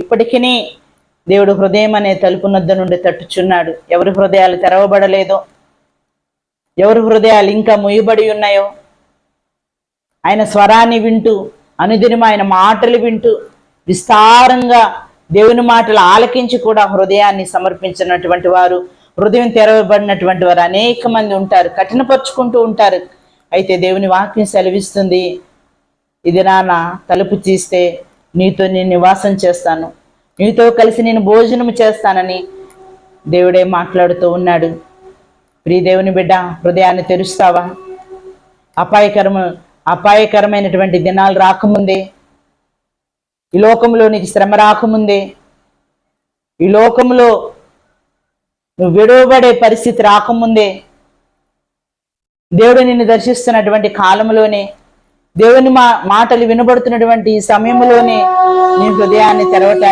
ఇప్పటికీ దేవుడు హృదయం అనే తలుపు నొద్ద నుండి తట్టుచున్నాడు. ఎవరి హృదయాలు తెరవబడలేదో, ఎవరి హృదయాలు ఇంకా ముయ్యబడి ఉన్నాయో, ఆయన స్వరాన్ని వింటూ, అనుదినం ఆయన మాటలు వింటూ, విస్తారంగా దేవుని మాటలు ఆలకించి కూడా హృదయాన్ని సమర్పించినటువంటి వారు, హృదయం తెరవబడినటువంటి వారు అనేక మంది ఉంటారు. కఠినపరుచుకుంటూ ఉంటారు. అయితే దేవుని వాక్యం సెలవిస్తుంది, ఇది నాన్న తలుపు తీస్తే నీతో నేను నివాసం చేస్తాను, నీతో కలిసి నేను భోజనం చేస్తానని దేవుడే మాట్లాడుతూ ఉన్నాడు. ప్రియ దేవుని బిడ్డ, హృదయాన్ని తెరుస్తావా? అపాయకరమైనటువంటి దినాలు రాకముందే, ఈ లోకంలో నీకు శ్రమ రాకముందే, ఈ లోకంలో నువ్వు విడవబడే పరిస్థితి రాకముందే, దేవుడు నిన్ను దర్శిస్తున్నటువంటి కాలంలోనే, దేవుని మాటలు వినబడుతున్నటువంటి ఈ సమయంలోనే నీ హృదయాన్ని తెరవటానికి